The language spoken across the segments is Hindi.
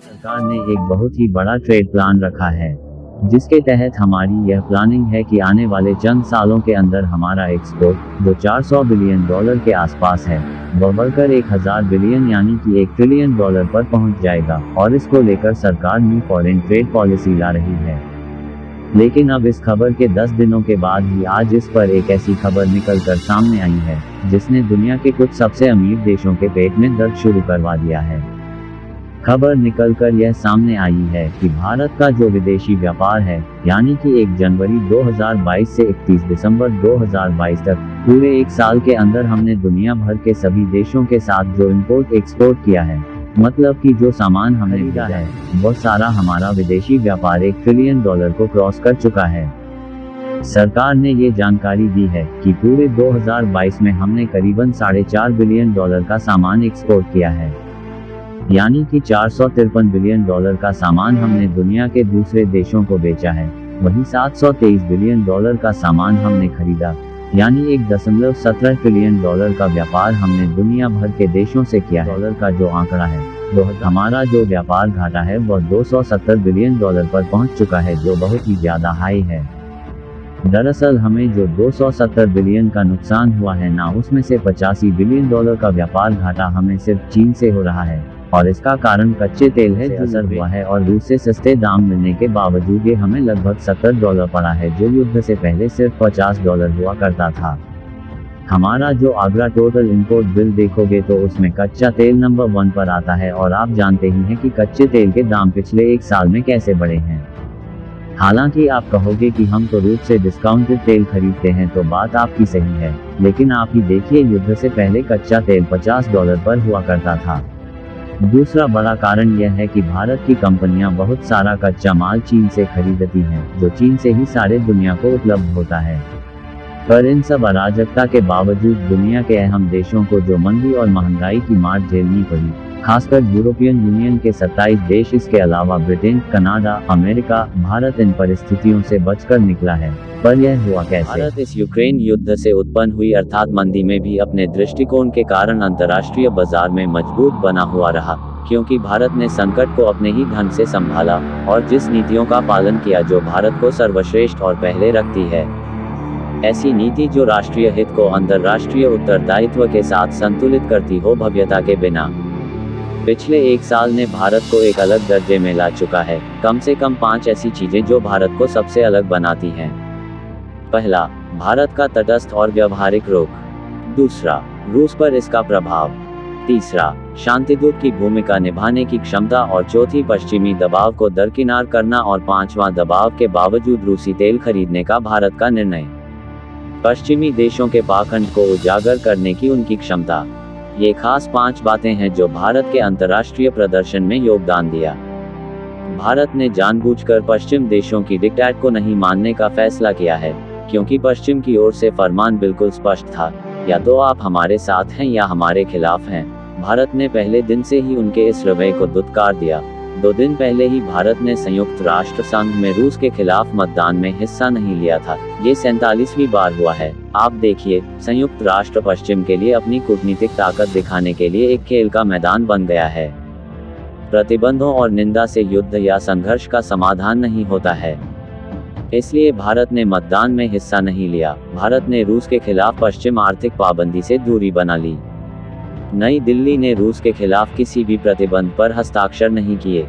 सरकार ने एक बहुत ही बड़ा ट्रेड प्लान रखा है, जिसके तहत हमारी यह प्लानिंग है कि आने वाले चंद सालों के अंदर हमारा एक्सपोर्ट जो $400 बिलियन के आसपास है, वह बढ़कर 1000 बिलियन यानी कि $1 ट्रिलियन पर पहुंच जाएगा, और इसको लेकर सरकार न्यू फॉरेन ट्रेड पॉलिसी ला रही है। लेकिन अब इस खबर के 10 दिनों के बाद ही आज इस पर एक ऐसी खबर निकल कर सामने आई है, जिसने दुनिया के कुछ सबसे अमीर देशों के पेट में दर्द शुरू करवा दिया है। खबर निकलकर यह सामने आई है कि भारत का जो विदेशी व्यापार है, यानी कि 1 जनवरी 2022 से 31 दिसंबर 2022 तक पूरे एक साल के अंदर हमने दुनिया भर के सभी देशों के साथ जो इंपोर्ट एक्सपोर्ट किया है, मतलब कि जो सामान हमने खरीदा है, वह सारा हमारा विदेशी व्यापार $1 ट्रिलियन को क्रॉस कर चुका है। सरकार ने ये जानकारी दी है कि पूरे 2022 में हमने करीबन $4.5 बिलियन का सामान एक्सपोर्ट किया है, यानी कि $453 बिलियन का सामान हमने दुनिया के दूसरे देशों को बेचा है। वहीं $723 बिलियन का सामान हमने खरीदा, यानी $1.17 ट्रिलियन का व्यापार हमने दुनिया भर के देशों से किया है। डॉलर का जो आंकड़ा है, वह हमारा जो व्यापार घाटा है वह $270 बिलियन पर पहुंच चुका है, जो बहुत ही ज्यादा हाई है। दरअसल हमें जो $270 बिलियन का नुकसान हुआ है ना, उसमें से $85 बिलियन का व्यापार घाटा हमें सिर्फ चीन से हो रहा है, और इसका कारण कच्चे तेल है जो असर हुआ है, और रूस से सस्ते दाम मिलने के बावजूद ये हमें लगभग $70 पड़ा है, जो युद्ध से पहले सिर्फ $50 हुआ करता था। हमारा जो आगरा टोटल इंपोर्ट बिल देखोगे तो उसमें कच्चा तेल नंबर 1 पर आता है, और आप जानते ही हैं कि कच्चे तेल के दाम पिछले एक साल में कैसे बढ़े हैं। हालांकि आप कहोगे कि हम तो रूस से डिस्काउंटेड तेल खरीदते हैं, तो बात आपकी सही है, लेकिन आप ही देखिए युद्ध से पहले कच्चा तेल $50 पर हुआ करता था। दूसरा बड़ा कारण यह है कि भारत की कंपनियां बहुत सारा कच्चा माल चीन से खरीदती हैं, जो चीन से ही सारे दुनिया को उपलब्ध होता है। पर इन सब अराजकता के बावजूद दुनिया के अहम देशों को जो मंदी और महंगाई की मार झेलनी पड़ी, खासकर यूरोपियन यूनियन के 27 देश, इसके अलावा ब्रिटेन, कनाडा, अमेरिका, भारत इन परिस्थितियों से बचकर निकला है। पर यह हुआ कैसे? भारत इस यूक्रेन युद्ध से उत्पन्न हुई अर्थात मंदी में भी अपने दृष्टिकोण के कारण अंतर्राष्ट्रीय बाजार में मजबूत बना हुआ रहा, क्योंकि भारत ने संकट को अपने ही ढंग से संभाला और जिस नीतियों का पालन किया जो भारत को सर्वश्रेष्ठ और पहले रखती है। ऐसी नीति जो राष्ट्रीय हित को अंतर्राष्ट्रीय उत्तरदायित्व के साथ संतुलित करती हो, भव्यता के बिना। पिछले एक साल ने भारत को एक अलग दर्जे में ला चुका है। कम से कम 5 ऐसी चीजें जो भारत को सबसे अलग बनाती हैं। पहला, भारत का तटस्थ और व्यवहारिक रुख। दूसरा, रूस पर इसका प्रभाव। तीसरा, शांतिदूत की भूमिका निभाने की क्षमता, और चौथी, पश्चिमी दबाव को दरकिनार करना, और पांचवां, दबाव के बावजूद रूसी तेल खरीदने का भारत का निर्णय। पश्चिमी देशों के पाखंड को उजागर करने की उनकी क्षमता। ये खास 5 बातें हैं जो भारत के अंतर्राष्ट्रीय प्रदर्शन में योगदान दिया। भारत ने जानबूझकर पश्चिम देशों की डिक्टेट को नहीं मानने का फैसला किया है, क्योंकि पश्चिम की ओर से फरमान बिल्कुल स्पष्ट था, या तो आप हमारे साथ हैं या हमारे खिलाफ हैं। भारत ने पहले दिन से ही उनके इस रवैये को दुत्कार दिया। 2 दिन पहले ही भारत ने संयुक्त राष्ट्र संघ में रूस के खिलाफ मतदान में हिस्सा नहीं लिया था। ये 47वीं बार हुआ है। आप देखिए, संयुक्त राष्ट्र पश्चिम के लिए अपनी कूटनीतिक ताकत दिखाने के लिए एक खेल का मैदान बन गया है। प्रतिबंधों और निंदा से युद्ध या संघर्ष का समाधान नहीं होता है। इसलिए भारत ने मतदान में हिस्सा नहीं लिया। भारत ने रूस के खिलाफ पश्चिम आर्थिक पाबंदी से दूरी बना ली। नई दिल्ली ने रूस के खिलाफ किसी भी प्रतिबंध पर हस्ताक्षर नहीं किए।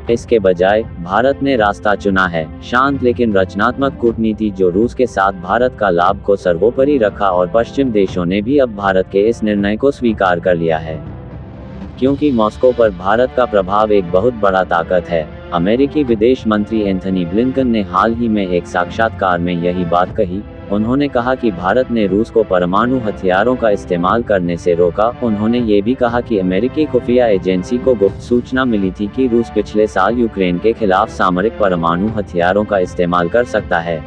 इसके बजाय भारत ने रास्ता चुना है, शांत लेकिन रचनात्मक कूटनीति, जो रूस के साथ भारत का लाभ को सर्वोपरि रखा, और पश्चिम देशों ने भी अब भारत के इस निर्णय को स्वीकार कर लिया है, क्योंकि मॉस्को पर भारत का प्रभाव एक बहुत बड़ा ताकत है। अमेरिकी विदेश मंत्री एंथनी ब्लिंकन ने हाल ही में एक साक्षात्कार में यही बात कही। उन्होंने कहा कि भारत ने रूस को परमाणु हथियारों का इस्तेमाल करने से रोका। उन्होंने ये भी कहा कि अमेरिकी खुफिया एजेंसी को गुप्त सूचना मिली थी कि रूस पिछले साल यूक्रेन के खिलाफ सामरिक परमाणु हथियारों का इस्तेमाल कर सकता है।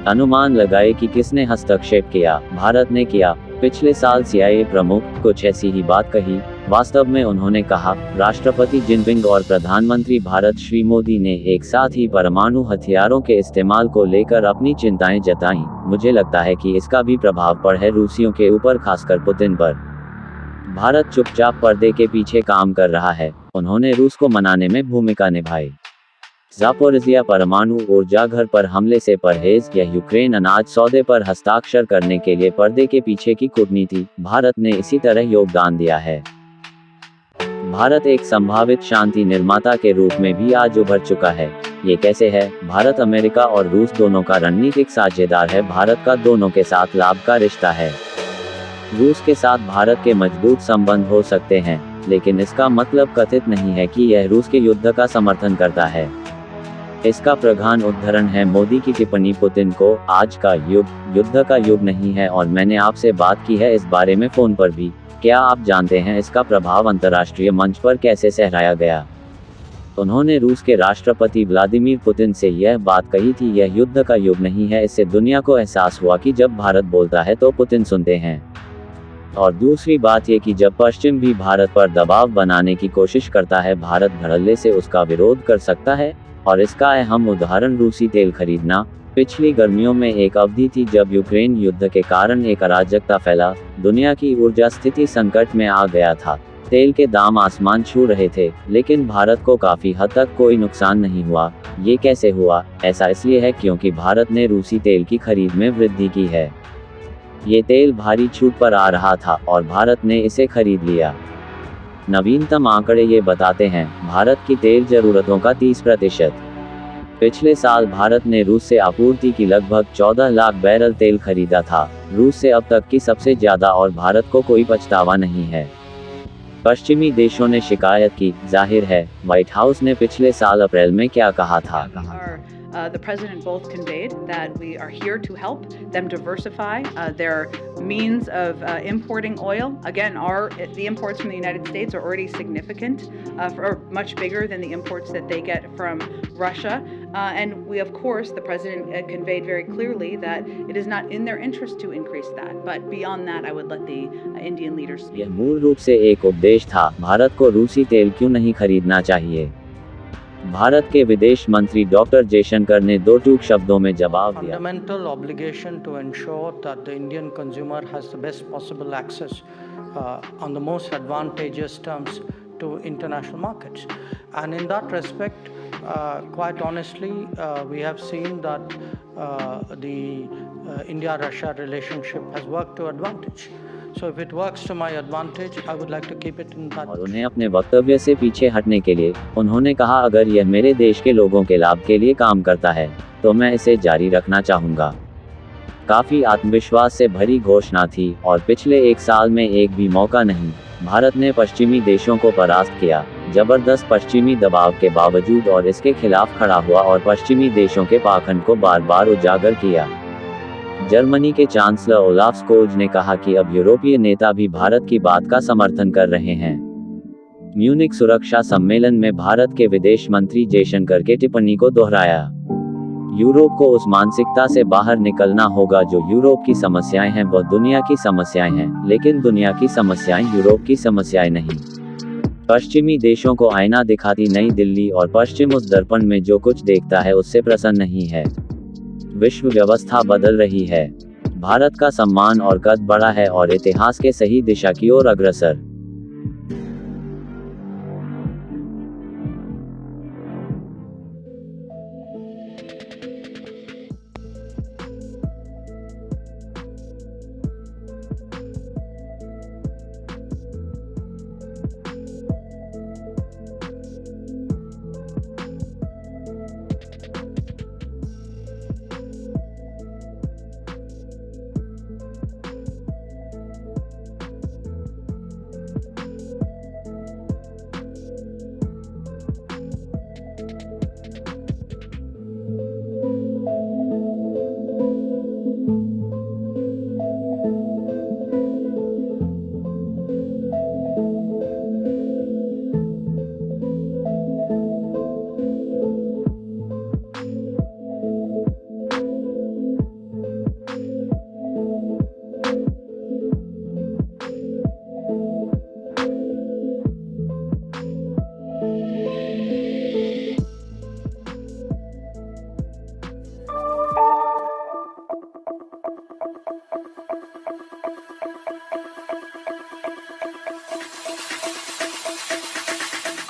अनुमान लगाए कि किसने हस्तक्षेप किया? भारत ने किया। पिछले साल CIA प्रमुख कुछ ऐसी ही बात कही। वास्तव में उन्होंने कहा, राष्ट्रपति जिनपिंग और प्रधानमंत्री भारत श्री मोदी ने एक साथ ही परमाणु हथियारों के इस्तेमाल को लेकर अपनी चिंताएं जताईं। मुझे लगता है कि इसका भी प्रभाव पड़ा है रूसियों के ऊपर, खासकर पुतिन पर। भारत चुपचाप पर्दे के पीछे काम कर रहा है। उन्होंने रूस को मनाने में भूमिका निभाई। ज़ापोरिज़िया परमाणु ऊर्जा घर पर हमले से परहेज या यूक्रेन अनाज सौदे पर हस्ताक्षर करने के लिए पर्दे के पीछे की कूटनीति, भारत ने इसी तरह योगदान दिया है। भारत एक संभावित शांति निर्माता के रूप में भी आज उभर चुका है। ये कैसे है? भारत अमेरिका और रूस दोनों का रणनीतिक साझेदार है। भारत का दोनों के साथ लाभ का रिश्ता है। रूस के साथ भारत के मजबूत संबंध हो सकते हैं, लेकिन इसका मतलब कथित नहीं है कि यह रूस के युद्ध का समर्थन करता है। इसका प्रधान उदाहरण है मोदी की टिप्पणी पुतिन को, आज का युग युद्ध का युग नहीं है। और मैंने आपसे बात की है इस बारे में फोन पर भी। क्या आप जानते हैं इसका प्रभाव अंतर्राष्ट्रीय मंच पर कैसे सहराया गया? उन्होंने रूस के राष्ट्रपति व्लादिमीर पुतिन से यह बात कही थी, यह युद्ध का युग नहीं है। इससे दुनिया को एहसास हुआ कि जब भारत बोलता है तो पुतिन सुनते हैं। और दूसरी बात ये कि जब पश्चिम भी भारत पर दबाव बनाने की कोशिश करता है, भारत धड़ल्ले से उसका विरोध कर सकता है। और इसका अहम उदाहरण रूसी तेल खरीदना। पिछली गर्मियों में एक अवधि थी जब यूक्रेन युद्ध के कारण एक अराजकता फैला, दुनिया की ऊर्जा स्थिति संकट में आ गया था। तेल के दाम आसमान छू रहे थे, लेकिन भारत को काफी हद तक कोई नुकसान नहीं हुआ। ये कैसे हुआ? ऐसा इसलिए है क्योंकि भारत ने रूसी तेल की खरीद में वृद्धि की है। ये तेल भारी छूट पर आ रहा था और भारत ने इसे खरीद लिया। नवीनतम आंकड़े ये बताते हैं, भारत की तेल जरूरतों का 30%। पिछले साल भारत ने रूस से आपूर्ति की लगभग 14 लाख बैरल तेल खरीदा था, रूस से अब तक की सबसे ज्यादा, और भारत को कोई पछतावा नहीं है। पश्चिमी देशों ने शिकायत की। जाहिर है, व्हाइट हाउस ने पिछले साल अप्रैल में क्या कहा था? The president both conveyed that we are here to help them diversify their means of importing oil. Again, the imports from the United States are already significant, or much bigger than the imports that they get from Russia. And we, of course, the president conveyed very clearly that it is not in their interest to increase that. But beyond that, I would let the Indian leaders speak. यह मूल रूप से एक उपदेश था, भारत को रूसी तेल क्यों नहीं खरीदना चाहिए। भारत के विदेश मंत्री डॉक्टर जयशंकर ने दो टूक शब्दों में जवाब दिया। Fundamental obligation to ensure that the Indian consumer has the best possible access on the most advantageous terms to international markets. And in that respect, quite honestly, we have seen that the India-Russia relationship has worked to advantage. So if it works to my advantage, I would like to keep it in that. और उन्हें अपने वक्तव्य से पीछे हटने के लिए उन्होंने कहा, अगर यह मेरे देश के लोगों के लाभ के लिए काम करता है तो मैं इसे जारी रखना चाहूँगा। काफ़ी आत्मविश्वास से भरी घोषणा थी, और पिछले एक साल में एक भी मौका नहीं, भारत ने पश्चिमी देशों को परास्त किया, जबरदस्त पश्चिमी दबाव के बावजूद, और इसके खिलाफ खड़ा हुआ और पश्चिमी देशों के पाखंड को बार बार उजागर किया। जर्मनी के चांसलर ओलाफ स्कोल्ज ने कहा कि अब यूरोपीय नेता भी भारत की बात का समर्थन कर रहे हैं। म्यूनिक सुरक्षा सम्मेलन में भारत के विदेश मंत्री जयशंकर के टिप्पणी को दोहराया। यूरोप को उस मानसिकता से बाहर निकलना होगा जो यूरोप की समस्याएं हैं वह दुनिया की समस्याएं हैं, लेकिन दुनिया की समस्याएं यूरोप की समस्याएं नहीं। पश्चिमी देशों को आईना दिखाती नई दिल्ली, और पश्चिम उस दर्पण में जो कुछ देखता है उससे प्रसन्न नहीं है। विश्व व्यवस्था बदल रही है। भारत का सम्मान और कद बढ़ा है और इतिहास के सही दिशा की ओर अग्रसर।